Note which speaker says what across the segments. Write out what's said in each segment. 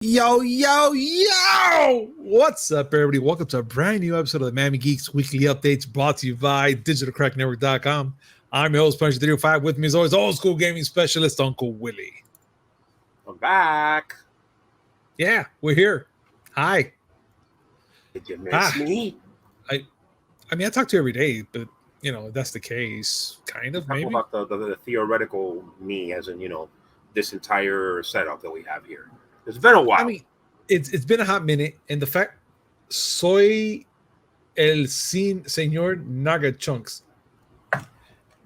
Speaker 1: Yo, yo, yo! What's up, everybody? Welcome to a brand new episode of the Miami Geeks Weekly Updates brought to you by DigitalCrackNetwork.com. I'm your host, Punisher305. With me, as always, old school gaming specialist, Uncle Willie.
Speaker 2: I'm back.
Speaker 1: Yeah, we're here. Hi.
Speaker 2: Did you miss me?
Speaker 1: I mean, I talk to you every day, but, you know, if that's the case, kind of, maybe.
Speaker 2: Talk about the theoretical me, as in, this entire setup that we have here. It's been a while.
Speaker 1: I mean, it's been a hot minute, and the fact, soy el señor Naga Chunks.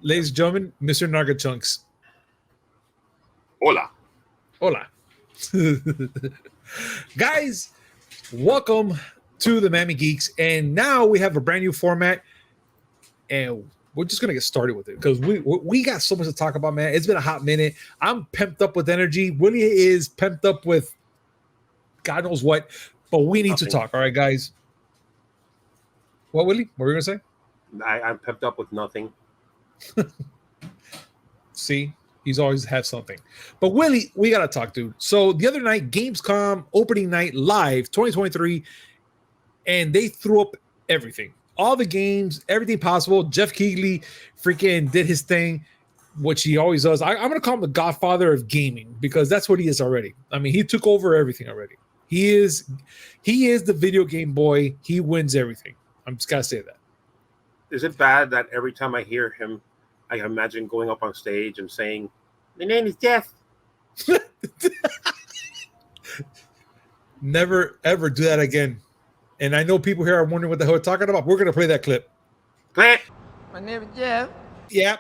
Speaker 1: Ladies and gentlemen, Mr. Naga Chunks.
Speaker 2: Hola.
Speaker 1: Hola. Guys, welcome to the Miami Geeks, and now we have a brand new format, and we're just gonna get started with it because we got so much to talk about, man. It's been a hot minute. I'm pumped up with energy. Willie is pumped up with God knows what, but we need to talk. All right, guys. What, Willie? What were you gonna say?
Speaker 2: I'm pumped up with nothing.
Speaker 1: See, he's always had something. But Willie, we gotta talk, dude. So the other night, Gamescom Opening Night Live 2023, and they threw up everything. All the games, everything possible. Jeff Keighley freaking did his thing, which he always does. I'm going to call him the godfather of gaming because that's what he is already. I mean, he took over everything already. He is the video game boy. He wins everything. I'm just got to say that.
Speaker 2: Is it bad that every time I hear him, I imagine going up on stage and saying, "My name is Jeff"?
Speaker 1: Never, ever do that again. And I know people here are wondering what the hell we're talking about. We're going to play that clip.
Speaker 2: Clip.
Speaker 3: My name is Jeff.
Speaker 1: Yeah.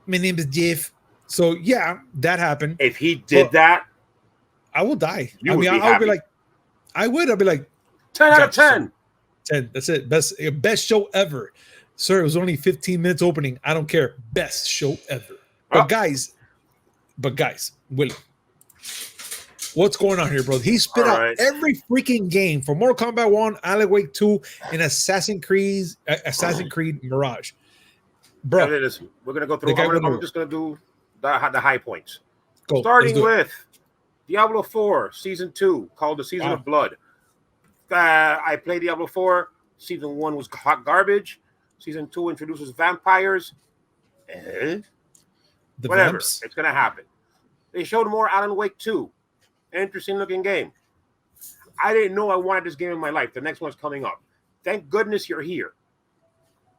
Speaker 1: My name is Jeff. So, yeah, that happened.
Speaker 2: If he did that,
Speaker 1: I will die.
Speaker 2: I'll be
Speaker 1: like, I would. I'll be like,
Speaker 2: 10 out of 10.
Speaker 1: 10. That's it. Best show ever. Sir, it was only 15 minutes opening. I don't care. Best show ever. But guys, Willie, what's going on here, bro? He spit out every freaking game from Mortal Kombat 1, Alan Wake 2, and Assassin's Creed Mirage. Bro,
Speaker 2: listen, we're going to go through. I'm just going to do the high points.
Speaker 1: Go.
Speaker 2: Starting with Diablo 4 Season 2, called the Season of Blood. I played Diablo 4. Season 1 was hot garbage. Season 2 introduces vampires. Whatever.
Speaker 1: Vamps?
Speaker 2: It's going to happen. They showed more Alan Wake 2. Interesting looking game. I didn't know I wanted this game in my life. The next one's coming up. Thank goodness you're here.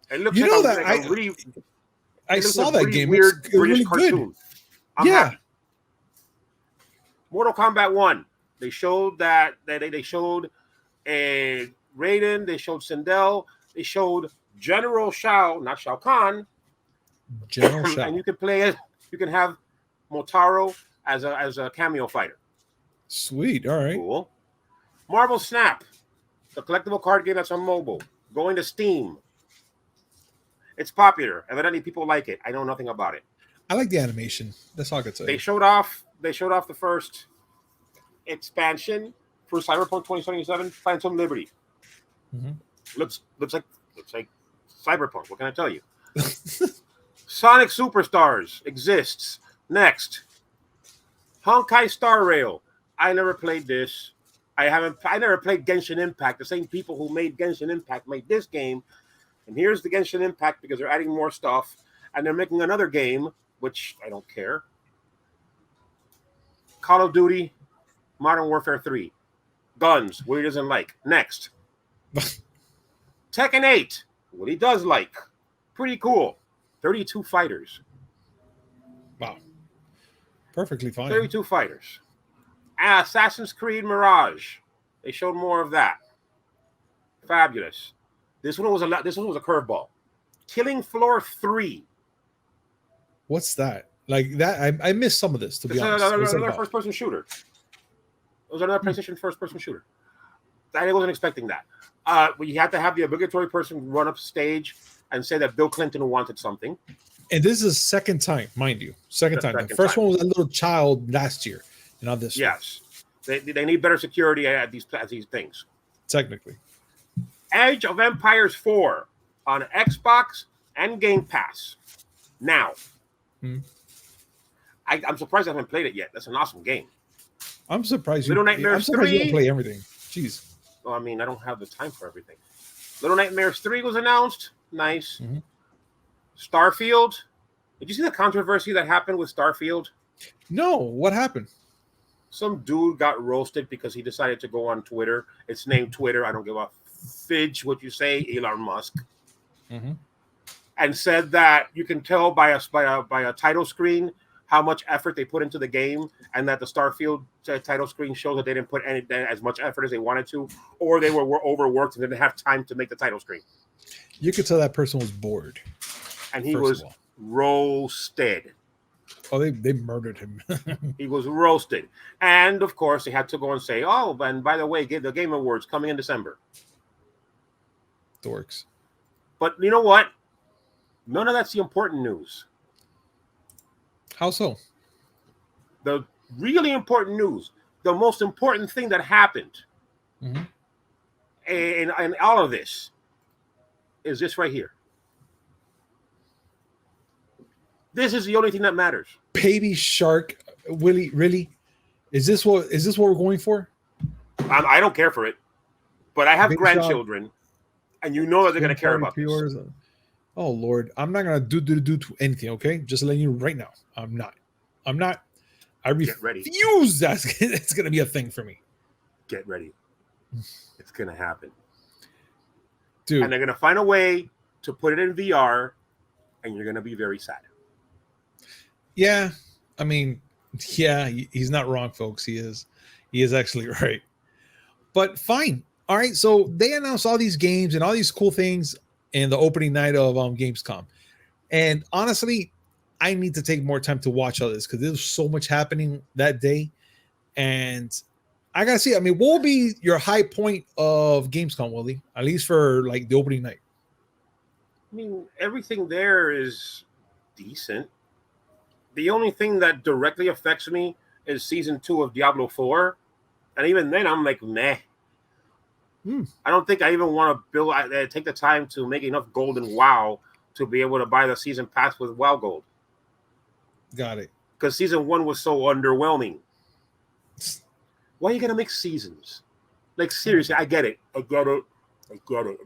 Speaker 2: It looks
Speaker 1: I saw that game.
Speaker 2: Weird
Speaker 1: British
Speaker 2: really
Speaker 1: good.
Speaker 2: cartoon. I'm happy. Mortal Kombat 1. They showed they showed a Raiden. They showed Sindel. They showed General Shao, not Shao Kahn.
Speaker 1: General Shao.
Speaker 2: And you can play it. You can have Motaro as a cameo fighter.
Speaker 1: Sweet. All right.
Speaker 2: Cool. Marvel Snap, the collectible card game that's on mobile, going to Steam. It's popular. Evidently, people like it. I know nothing about it.
Speaker 1: I like the animation. That's all I could say.
Speaker 2: They showed off the first expansion for Cyberpunk 2077, Phantom Liberty.
Speaker 1: Mm-hmm.
Speaker 2: Looks like Cyberpunk. What can I tell you? Sonic Superstars exists. Next, Honkai Star Rail. I never played this. I never played Genshin Impact. The same people who made Genshin Impact made this game. And here's the Genshin Impact because they're adding more stuff. And they're making another game, which I don't care. Call of Duty, Modern Warfare 3. Guns, what he doesn't like. Next. Tekken 8, what he does like. Pretty cool. 32 fighters.
Speaker 1: Wow. Perfectly fine.
Speaker 2: 32 fighters. Assassin's Creed Mirage. They showed more of that. Fabulous. This one was a curveball. Killing Floor 3.
Speaker 1: What's that? Like that? I missed some of this, to be honest.
Speaker 2: Another first-person shooter. It was another PlayStation first-person shooter. I wasn't expecting that. But you had to have the obligatory person run up stage and say that Bill Clinton wanted something.
Speaker 1: And this is the second time, mind you. Second time. The first one was a little child last year. Not this.
Speaker 2: Yes, they need better security at these things.
Speaker 1: Technically,
Speaker 2: Age of Empires 4 on Xbox and Game Pass now. I'm surprised I haven't played it yet. That's an awesome game.
Speaker 1: I'm surprised
Speaker 2: Little
Speaker 1: I'm
Speaker 2: Nightmares
Speaker 1: surprised you don't
Speaker 2: 3.
Speaker 1: play everything. Jeez.
Speaker 2: Well, I mean, I don't have the time for everything. Little Nightmares 3 was announced. Nice.
Speaker 1: Mm-hmm.
Speaker 2: Starfield. Did you see the controversy that happened with Starfield?
Speaker 1: No, what happened?
Speaker 2: Some dude got roasted because he decided to go on Twitter. It's named Twitter. I don't give a fidge what you say, Elon Musk.
Speaker 1: Mm-hmm.
Speaker 2: And said that you can tell by a title screen how much effort they put into the game, and that the Starfield title screen shows that they didn't put as much effort as they wanted to, or they were overworked and didn't have time to make the title screen.
Speaker 1: You could tell that person was bored.
Speaker 2: And he was roasted.
Speaker 1: Oh, they murdered him.
Speaker 2: He was roasted. And, of course, they had to go and say, oh, and by the way, the Game Awards coming in December.
Speaker 1: Dorks.
Speaker 2: But you know what? None of that's the important news.
Speaker 1: How so?
Speaker 2: The really important news, the most important thing that happened in all of this is this right here. This is the only thing that matters.
Speaker 1: Baby Shark, Willie, really? Is this what we're going for?
Speaker 2: I don't care for it, but I have
Speaker 1: Baby
Speaker 2: grandchildren,
Speaker 1: Shark,
Speaker 2: and you know that they're going to care about this.
Speaker 1: Oh Lord, I'm not gonna do to anything. Okay, just letting you right now. I'm not. I refuse. It's gonna be a thing for me.
Speaker 2: Get ready. It's gonna happen,
Speaker 1: dude.
Speaker 2: And they're gonna find a way to put it in VR, and you're gonna be very sad.
Speaker 1: Yeah, I mean, yeah, he's not wrong, folks. He is actually right. But fine. All right. So they announced all these games and all these cool things in the opening night of Gamescom. And honestly, I need to take more time to watch all this because there's so much happening that day. And I gotta see. I mean, what will be your high point of Gamescom, Willie? At least for like the opening night.
Speaker 2: I mean, everything there is decent. The only thing that directly affects me is season 2 of Diablo 4. And even then, I'm like, meh. I don't think I even want to take the time to make enough gold in WoW to be able to buy the season pass with WoW gold.
Speaker 1: Got it.
Speaker 2: Because season 1 was so underwhelming. Why are you going to make seasons? Like, seriously, I get it. It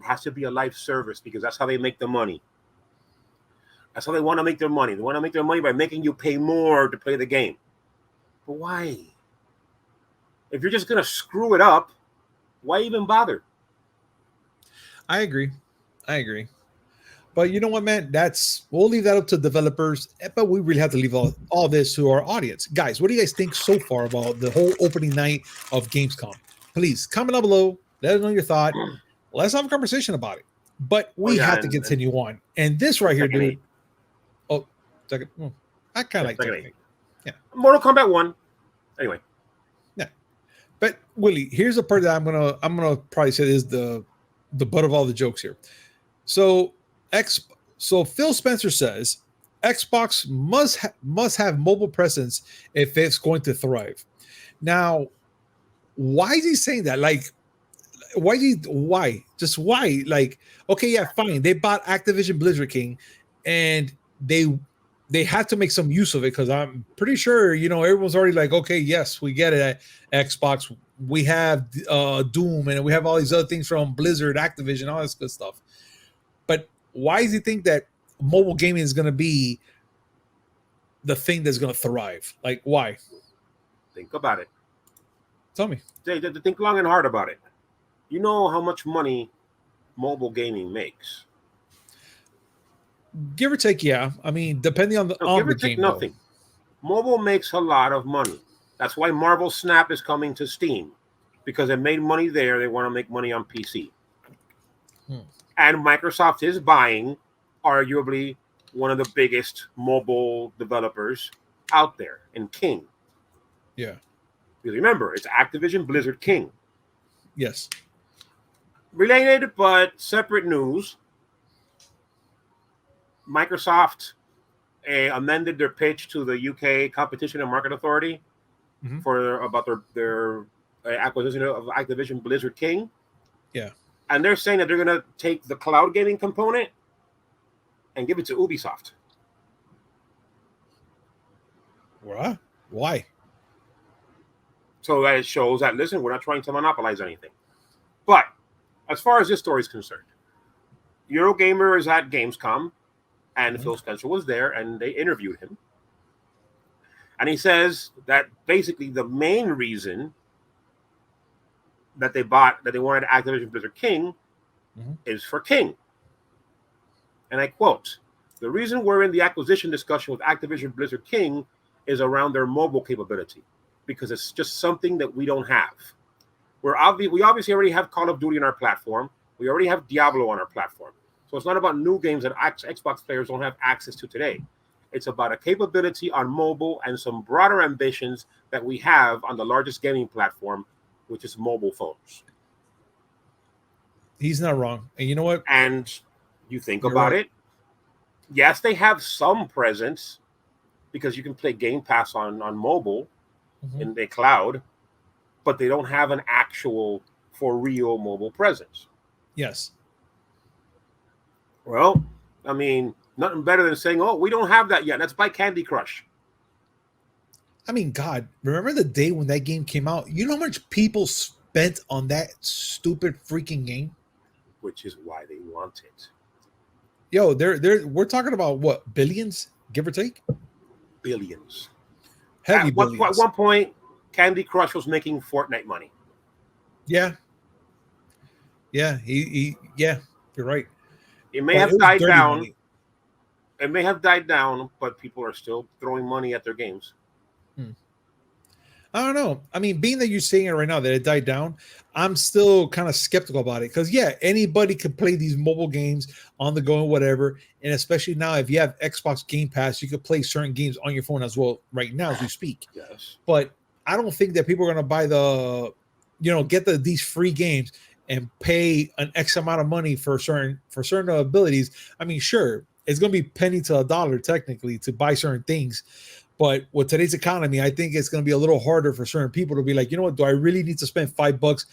Speaker 2: has to be a live service because that's how they make the money. That's how they want to make their money. They want to make their money by making you pay more to play the game. But why? If you're just going to screw it up, why even bother?
Speaker 1: I agree. But you know what, man? We'll leave that up to developers, but we really have to leave all this to our audience. Guys, what do you guys think so far about the whole opening night of Gamescom? Please comment down below. Let us know your thought. Let's have a conversation about it. But we have to continue on. And this right here, dude. Oh, second. I kind of like Tekken 8. Yeah.
Speaker 2: Mortal Kombat 1. Anyway.
Speaker 1: But Willie, here's the part that I'm gonna probably say is the butt of all the jokes here. So Phil Spencer says Xbox must have mobile presence if it's going to thrive. Now, why is he saying that? Like, why? Just why? Like, okay, yeah, fine. They bought Activision Blizzard King, and they had to make some use of it because I'm pretty sure, everyone's already like, okay, yes, we get it at Xbox. We have Doom and we have all these other things from Blizzard, Activision, all this good stuff. But why does he think that mobile gaming is going to be the thing that's going to thrive? Like, why?
Speaker 2: Think about it.
Speaker 1: Tell me.
Speaker 2: Think long and hard about it. You know how much money mobile gaming makes?
Speaker 1: Give or take, yeah. I mean, depending on the game.
Speaker 2: Nothing. Mobile makes a lot of money. That's why Marvel Snap is coming to Steam, because it made money there. They want to make money on PC. And Microsoft is buying arguably one of the biggest mobile developers out there in King.
Speaker 1: Yeah.
Speaker 2: Because remember, it's Activision Blizzard King.
Speaker 1: Yes.
Speaker 2: Related but separate news. Microsoft amended their pitch to the UK Competition and Market Authority about their acquisition of Activision Blizzard King.
Speaker 1: Yeah.
Speaker 2: And they're saying that they're going to take the cloud gaming component and give it to Ubisoft.
Speaker 1: What? Why?
Speaker 2: So that shows that, listen, we're not trying to monopolize anything. But as far as this story is concerned, Eurogamer is at Gamescom, and Phil Spencer was there, and they interviewed him. And he says that basically the main reason that they wanted Activision Blizzard King is for King. And I quote, "The reason we're in the acquisition discussion with Activision Blizzard King is around their mobile capability, because it's just something that we don't have. We obviously already have Call of Duty on our platform. We already have Diablo on our platform. So it's not about new games that Xbox players don't have access to today. It's about a capability on mobile and some broader ambitions that we have on the largest gaming platform, which is mobile phones."
Speaker 1: He's not wrong. And you know what?
Speaker 2: And you think about it. Yes, they have some presence because you can play Game Pass on mobile in the cloud, but they don't have an actual, for real mobile presence.
Speaker 1: Yes.
Speaker 2: Well, I mean, nothing better than saying, "Oh, we don't have that yet. Let's buy Candy Crush."
Speaker 1: I mean, God, remember the day when that game came out? You know how much people spent on that stupid freaking game?
Speaker 2: Which is why they want it.
Speaker 1: Yo, we're talking about what, billions, give or take?
Speaker 2: Billions.
Speaker 1: Heavy
Speaker 2: billions. At one point, Candy Crush was making Fortnite money.
Speaker 1: Yeah. Yeah, yeah, you're right.
Speaker 2: It may have died down. It may have died down, but people are still throwing money at their games.
Speaker 1: I don't know. I mean, being that you're saying it right now that it died down, I'm still kind of skeptical about it, because anybody can play these mobile games on the go and whatever. And especially now, if you have Xbox Game Pass, you could play certain games on your phone as well right now as we speak.
Speaker 2: Yes.
Speaker 1: But I don't think that people are going to buy get these free games and pay an X amount of money for certain abilities. I mean, sure, it's going to be penny to a dollar technically to buy certain things. But with today's economy, I think it's going to be a little harder for certain people to be like, you know what, do I really need to spend $5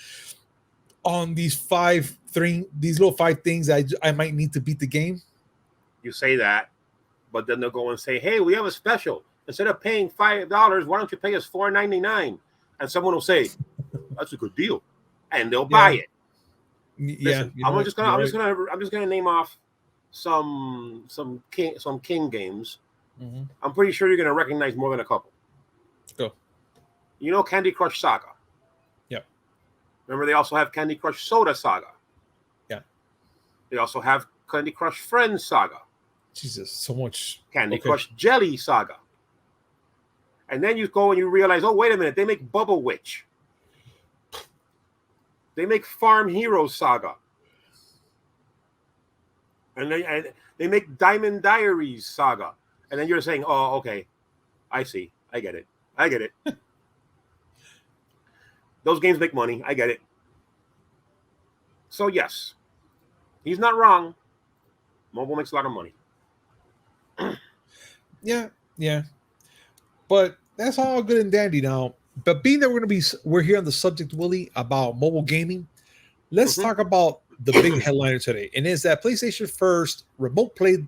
Speaker 1: on these little five things that I might need to beat the game?
Speaker 2: You say that, but then they'll go and say, "Hey, we have a special. Instead of paying $5, why don't you pay us $4.99?" And someone will say, "That's a good deal," and they'll buy it. Listen, I'm just gonna name off some King games. I'm pretty sure you're going to recognize more than a couple.
Speaker 1: Go.
Speaker 2: You know Candy Crush Saga?
Speaker 1: Yep.
Speaker 2: Remember, they also have Candy Crush Soda Saga.
Speaker 1: Yeah.
Speaker 2: They also have Candy Crush Friends Saga.
Speaker 1: Jesus, so much.
Speaker 2: Candy Crush Jelly Saga. And then you go and you realize, oh, wait a minute, they make Bubble Witch. They make Farm Heroes Saga. And they make Diamond Diaries Saga. And then you're saying, "Oh, okay, I see. I get it. Those games make money. I get it." So, yes, he's not wrong. Mobile makes a lot of money.
Speaker 1: Yeah. But that's all good and dandy now. But being that we're here on the subject, Willie, about mobile gaming, let's talk about the big headliner today. And it's that PlayStation first remote play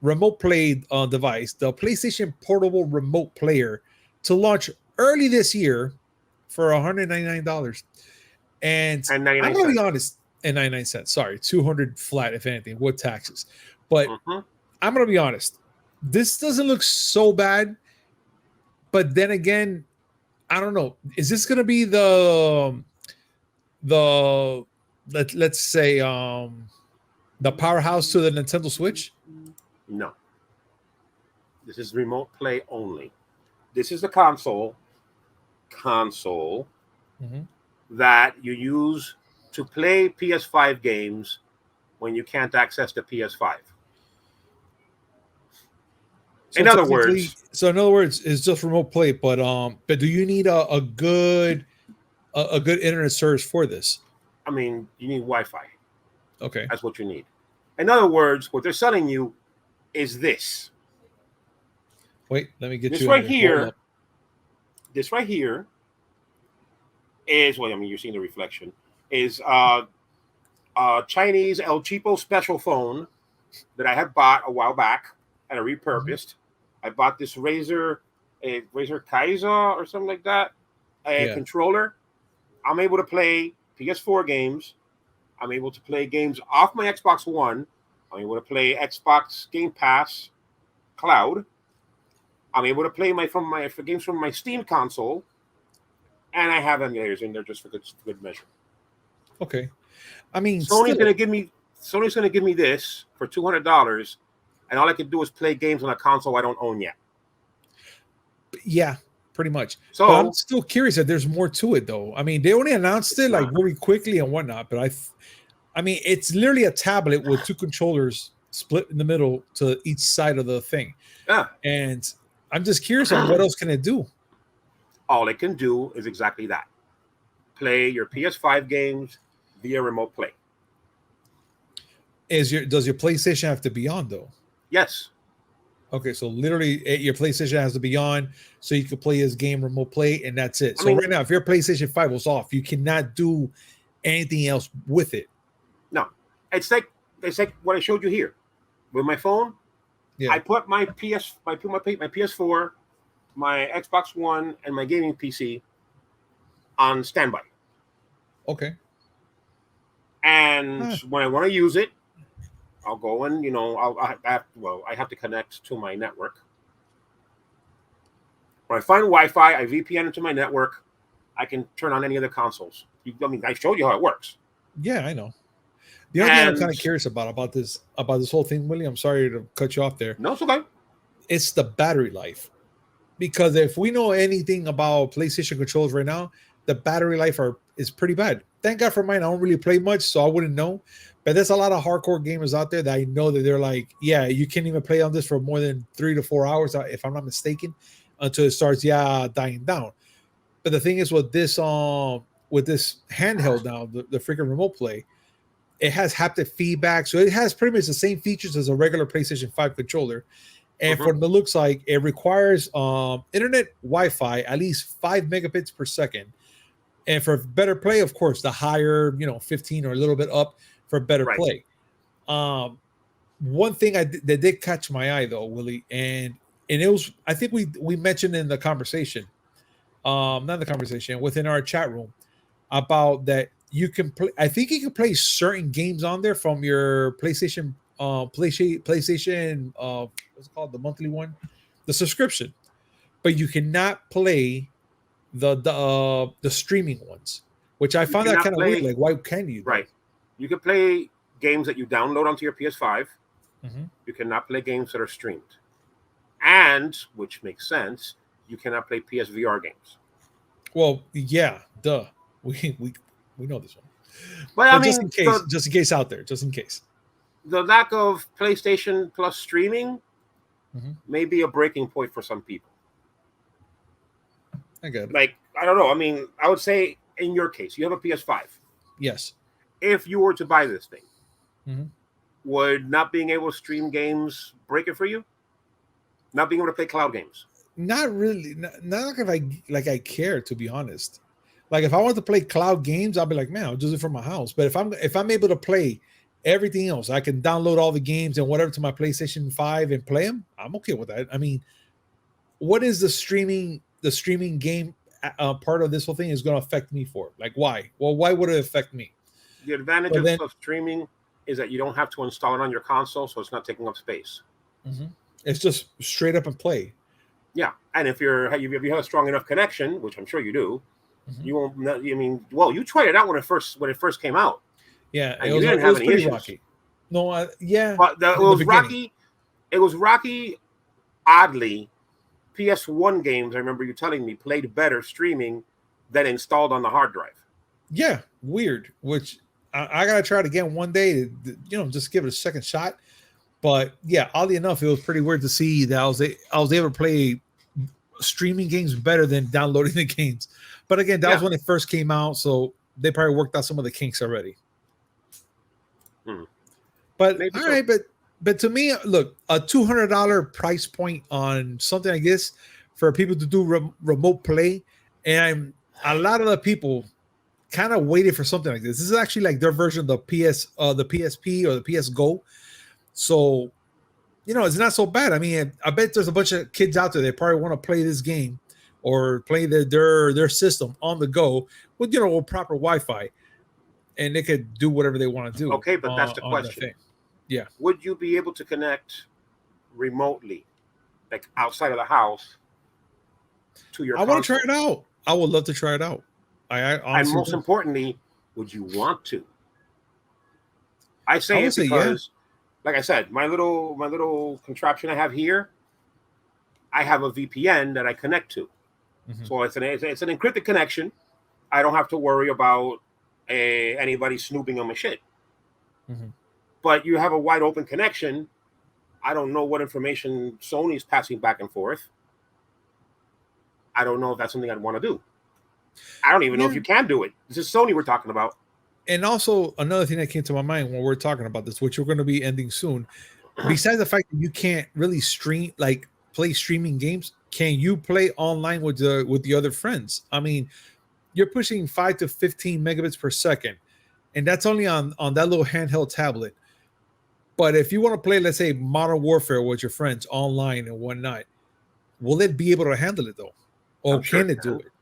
Speaker 1: device, the PlayStation Portable Remote Player, to launch early this year for $199. And I'm going to be honest, and 99 cents. Sorry, 200 flat, if anything, with taxes. But I'm going to be honest. This doesn't look so bad. But then again, I don't know. Is this going to be let's say the powerhouse to the Nintendo Switch?
Speaker 2: No. This is remote play only. This is the console that you use to play PS5 games when you can't access the PS5. In other words,
Speaker 1: it's just remote play, but do you need a good internet service for this?
Speaker 2: I mean, you need Wi-Fi.
Speaker 1: Okay,
Speaker 2: that's what you need. In other words, what they're selling you is this.
Speaker 1: Wait, let me get
Speaker 2: this
Speaker 1: you
Speaker 2: right here. This right here is you're seeing the reflection. Is Chinese El Cheapo special phone that I had bought a while back and I repurposed. I bought this Razer Kaiser or something like that. a controller, I'm able to play PS4 games. I'm able to play games off my Xbox One. I'm able to play Xbox Game Pass Cloud. I'm able to play for games from my Steam console, and I have emulators in there just for good measure.
Speaker 1: Okay, I mean,
Speaker 2: Sony's going to give me this for $200, and all I can do is play games on a console I don't own yet.
Speaker 1: Yeah, pretty much.
Speaker 2: So
Speaker 1: but I'm still curious that there's more to it, though. I mean, they only announced it like very quickly and whatnot, but I mean, it's literally a tablet with two controllers split in the middle to each side of the thing.
Speaker 2: Yeah,
Speaker 1: and I'm just curious on what else can it do.
Speaker 2: All it can do is exactly that: play your PS5 games via remote play.
Speaker 1: Does your PlayStation have to be on though?
Speaker 2: Yes.
Speaker 1: Okay, so literally your PlayStation has to be on so you can play his game remote play, and that's it. So right now, if your PlayStation 5 was off, you cannot do anything else with it.
Speaker 2: No, it's like what I showed you here with my phone. Yeah. I put my PS4, my Xbox One, and my gaming PC on standby.
Speaker 1: Okay.
Speaker 2: And when I want to use it, I'll go and I have to connect to my network. When I find Wi-Fi, I VPN into my network. I can turn on any other consoles. I showed you how it works.
Speaker 1: Yeah, I know. The only thing I'm kind of curious about this whole thing, Willie, I'm sorry to cut you off there.
Speaker 2: No, it's okay.
Speaker 1: It's the battery life. Because if we know anything about PlayStation controllers right now, the battery life is pretty bad. Thank God for mine. I don't really play much, so I wouldn't know. But there's a lot of hardcore gamers out there that I know that they're like, yeah, you can't even play on this for more than 3 to 4 hours, if I'm not mistaken, until it starts, dying down. But the thing is with this handheld now, the freaking remote play, it has haptic feedback. So it has pretty much the same features as a regular PlayStation 5 controller. And from the looks like, it requires internet Wi-Fi, at least 5 megabits per second. And for better play, of course, the higher, 15 or a little bit up for better play. One thing that did catch my eye, though, Willie, and it was, I think we mentioned in the conversation, not the conversation, within our chat room, about that you can play. I think you can play certain games on there from your PlayStation, PlayStation, what's it called, the monthly one, the subscription, but you cannot play the streaming ones, which I found that kind of weird. Like, why can you?
Speaker 2: Right, you can play games that you download onto your PS5.
Speaker 1: Mm-hmm.
Speaker 2: You cannot play games that are streamed, and which makes sense, you cannot play PSVR games.
Speaker 1: Well, yeah, duh. We know this one.
Speaker 2: But
Speaker 1: just in case out there, just in case.
Speaker 2: The lack of PlayStation Plus streaming may be a breaking point for some people.
Speaker 1: I get it.
Speaker 2: Like, I don't know. I mean, I would say in your case, you have a PS5.
Speaker 1: Yes.
Speaker 2: If you were to buy this thing, would not being able to stream games break it for you? Not being able to play cloud games?
Speaker 1: Not really. Not if I care, to be honest. Like, if I want to play cloud games, I'll be like, man, I'll do it from my house. But if I'm able to play everything else, I can download all the games and whatever to my PlayStation 5 and play them. I'm okay with that. I mean, what is the streaming game part of this whole thing is going to affect me for? Like, why? Well, why would it affect me?
Speaker 2: The advantage of streaming is that you don't have to install it on your console, so it's not taking up space.
Speaker 1: It's just straight up and play.
Speaker 2: Yeah, and if you have a strong enough connection, which I'm sure you do, you won't. I mean, well, you tried it out when it first came out.
Speaker 1: Yeah,
Speaker 2: and you didn't have any issues.
Speaker 1: Rocky. No, yeah,
Speaker 2: but it was rocky. It was rocky. Oddly, PS1 games, I remember you telling me, played better streaming than installed on the hard drive.
Speaker 1: Yeah, weird. Which I gotta try it again one day. Just give it a second shot. But yeah, oddly enough, it was pretty weird to see that I was able to play streaming games better than downloading the games. But again, that was when it first came out, so they probably worked out some of the kinks already. But maybe all right, but to me, look, a $200 price point on something like this for people to do remote play, and a lot of the people kind of waited for something like this. This is actually like their version of the PSP or the PS Go. So, it's not so bad. I mean, I bet there's a bunch of kids out there that probably want to play this game or play their system on the go with with proper Wi-Fi, and they could do whatever they want to do.
Speaker 2: Okay, but that's the
Speaker 1: on that
Speaker 2: question.
Speaker 1: thing. Yeah.
Speaker 2: Would you be able to connect remotely, like outside of the house, to your
Speaker 1: I want to
Speaker 2: console?
Speaker 1: try it out. I would love to try it out. I
Speaker 2: And
Speaker 1: honestly
Speaker 2: most
Speaker 1: do.
Speaker 2: importantly, would you want to? I
Speaker 1: I
Speaker 2: say
Speaker 1: would
Speaker 2: it
Speaker 1: say yeah.
Speaker 2: because, like I said, my little contraption I have here, I have a VPN that I connect to.
Speaker 1: Mhm.
Speaker 2: So it's an encrypted connection. I don't have to worry about anybody snooping on my shit.
Speaker 1: Mhm.
Speaker 2: But you have a wide open connection. I don't know what information Sony's passing back and forth. I don't know if that's something I'd want to do. I don't even know if
Speaker 1: Yeah.
Speaker 2: you can do it. This is Sony we're talking about.
Speaker 1: And also another thing that came to my mind when we're talking about this, which we're going to be ending soon, besides the fact that you can't really play streaming games, can you play online with the other friends? I mean, you're pushing 5 to 15 megabits per second, and that's only on that little handheld tablet. But if you want to play, let's say, Modern Warfare with your friends online and whatnot, will it be able to handle it though, or
Speaker 2: I'm sure
Speaker 1: can
Speaker 2: it
Speaker 1: it do
Speaker 2: can.
Speaker 1: it?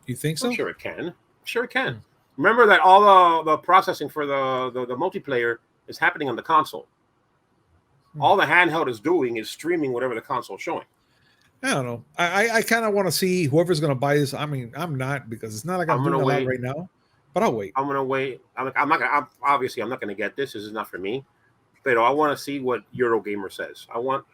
Speaker 1: You think
Speaker 2: I'm
Speaker 1: so?
Speaker 2: sure it can. I'm sure it can.
Speaker 1: Hmm.
Speaker 2: Remember that all the processing for the multiplayer is happening on the console.
Speaker 1: Hmm.
Speaker 2: All the handheld is doing is streaming whatever the console is showing.
Speaker 1: I don't know. I kind of want to see whoever's going to buy this. I mean, I'm not, because it's not like I'm
Speaker 2: I'm
Speaker 1: doing
Speaker 2: gonna
Speaker 1: a lot
Speaker 2: wait.
Speaker 1: right now, but I'll wait.
Speaker 2: I'm gonna wait. I'm not gonna. Obviously, I'm not gonna get this. This is not for me. But I want to see what Eurogamer says. I want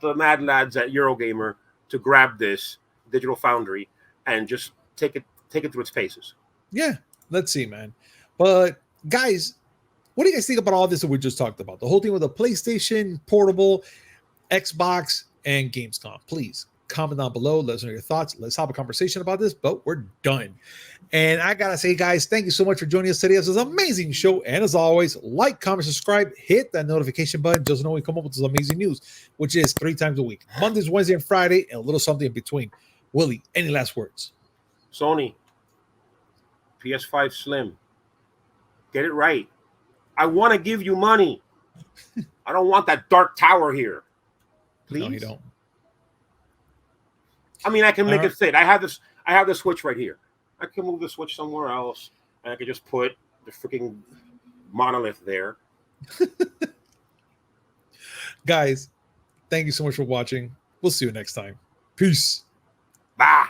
Speaker 2: the mad lads at Eurogamer to grab this Digital Foundry and just take it through its paces.
Speaker 1: Yeah, let's see, man. But guys, what do you guys think about all this that we just talked about? The whole thing with the PlayStation Portable, Xbox, and Gamescom. Please comment down below. Let us know your thoughts. Let's have a conversation about this, but we're done. And I gotta say, guys, thank you so much for joining us today. This is an amazing show. And as always, like, comment, subscribe, hit that notification button just to know when we come up with this amazing news, which is 3 times a week: Mondays, Wednesday, and Friday, and a little something in between. Willie, any last words?
Speaker 2: Sony, PS5 Slim, get it right. I want to give you money. I don't want that dark tower here. Please.
Speaker 1: No, you don't.
Speaker 2: I mean, I can make
Speaker 1: All
Speaker 2: it fit. I have this. I have the switch right here. I can move the switch somewhere else, and I can just put the freaking monolith there.
Speaker 1: Guys, thank you so much for watching. We'll see you next time. Peace.
Speaker 2: Bah.